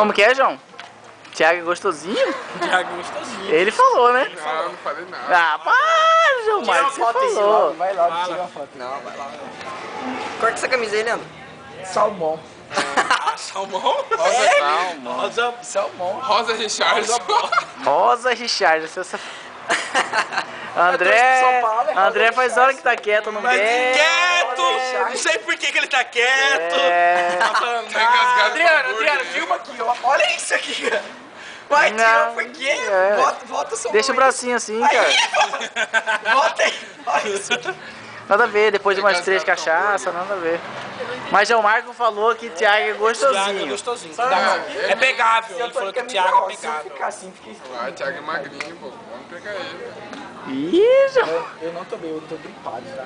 Como que é, João? Thiago é gostosinho? Thiago é gostosinho. Ele falou, né? Não falei nada. Ah, para, João Tira uma Marcos, você foto aí, falou. logo, vai logo, tira uma foto. Não, vai lá. Corta essa camisa aí, Leandro. Salmão. Salmão? Rosa Salmão. Rosa. Salmão. Rosa Richardson. Rosa Richard, seu André faz hora que tá quieto, não Mas quer. quieto! Não sei por que ele tá quieto. É. Tá falando Tá engasgado Adriano, com Adriano, hambúrguer. filma aqui, ó. Olha isso aqui, cara. Vai, tira Não, um pouquinho. é. Volta o som. Deixa o bracinho assim, cara. Volta aí. Olha isso. Nada a ver, depois de umas 3 cachaças, nada a ver. Mas João Marco falou que Thiago é Thiago é gostosinho. gostosinho. É, É pegável. Ele falou que o Thiago é Se eu pegável. ficar assim, fica estranho. Ah, Thiago é magrinho, pô. Vamos pegar ele. Ih, João. Eu não tô bem, eu tô gripado, tá?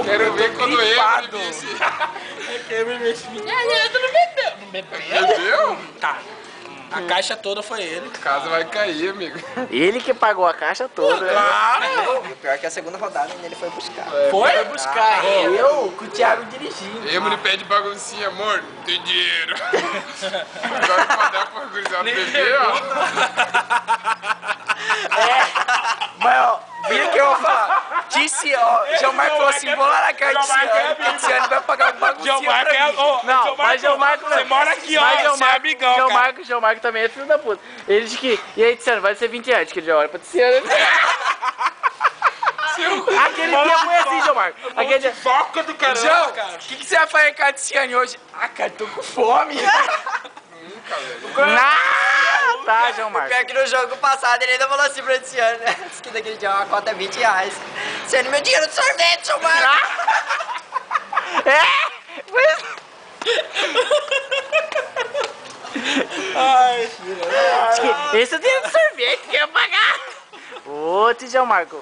Quero ver quando ele gripado. disse. Tu não bebeu? Não bebeu? Bebeu? Tá. A caixa toda foi ele. A casa vai cair, amigo. Ele que pagou a caixa toda. Né? Claro! E o pior é que a segunda rodada ainda ele foi buscar. Foi? Vai buscar. Eu com o Thiago dirigindo. Emily pede baguncinha, amor. Tem dinheiro. Agora pra dar pra gurizada beber, ó. Mas, ó, vira que eu vou falar. Ó, João Marco falou assim, vou lá na casa de Ciano vai pagar um baguncinho João Marco pra é... mim. Não, mas João Marco... Você mora aqui, ó. Você é amigão, cara. João Marco também é filho da puta. Ele diz que... E aí, Tiziano, vai ser 20 reais que ele já olha pra Tiziano. Aquele dia foi assim, João Marco. Aquele dia... Foca do caramba, João, cara. o que você vai fazer em casa de Ciano hoje? Ah, cara, tô com fome. Nunca, velho. Ah, tá, João Marco. Pior que no jogo passado ele ainda falou assim pra esse ano, né? Diz que daquele dia uma cota é 20 reais. Sendo meu dinheiro de sorvete, seu mano. É! Foi isso. Ai, filho. Esse eu tenho de sorvete que eu ia pagar. Ô, João Marco.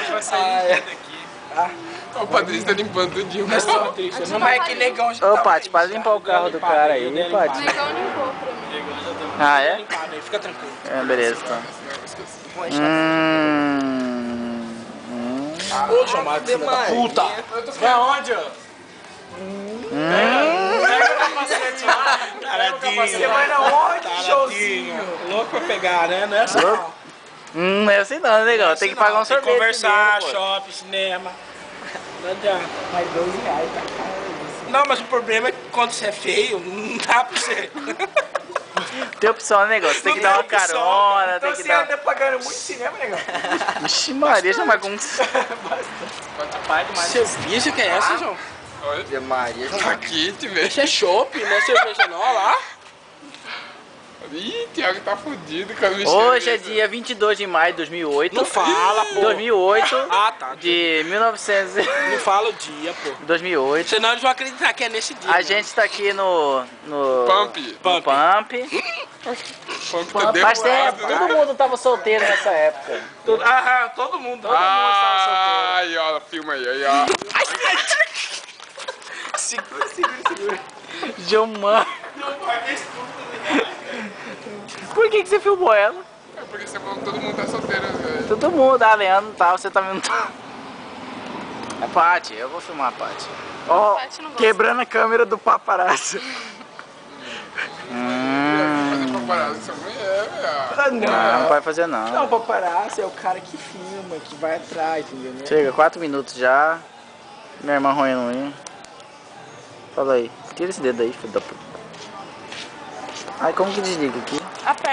Hoje vai sair daqui. O Patrício tá limpando tudinho. Não, mas é que negão já Ô, tá Paty, para de limpar o carro do cara aí, Paty. Negão limpou pra mim. Ah, é? Limpado aí, fica tranquilo. É, beleza, então. Ô, João Marco, filho da puta. Vai aonde, ó? Pega o capacete lá. Você Taradinho. vai na onde, showzinho? Taradinho. Louco pra pegar, né? Não é assim, Louco? Não é assim não, legal. Tem que pagar um Tem que sorvete. conversar, primeiro, pô. shopping, cinema. Não adianta. Mas 12 reais tá caro. Não, mas o problema é que quando você é feio, não dá pra você. Tem opção, né, negócio? Tem que dar uma carona, Então tem que você dar... anda pagando muito cinema, negão. Vixe Maria, João Marco. Você viu isso que é essa, João? Olha, Maria, tá quente, velho. Isso é chopp, não é cerveja não, olha lá. Ih, Thiago tá fudido com a bicha. Hoje é dia 22 de maio de 2008. Não fala, pô. 2008. Ah, tá. De 1900... Não fala o dia, pô. 2008. Senão eles vão acreditar que é nesse dia. A gente tá aqui no Pump. no Pump. Pump tá Faz tempo, demorado, né? todo mundo tava solteiro nessa época. Todo mundo. estava solteiro. Ai, ó, filma aí, ó. Segura. João Marco. Por que você filmou ela? É porque você falou que todo mundo tá solteiro, velho. Todo mundo, a Leandro tá, você tá vendo. É Paty, eu vou filmar a Paty. Ó, Paty não gosta. quebrando a câmera do paparazzo. Fazer paparazzo com sua mulher, velho. Não, não vai fazer não. Não, o paparazzo é o cara que filma, que vai atrás, entendeu? Chega, 4 minutos já. Minha irmã roendo unha. Fala aí, tira esse dedo aí, filho da puta. Ai, como que desliga aqui? Aperta.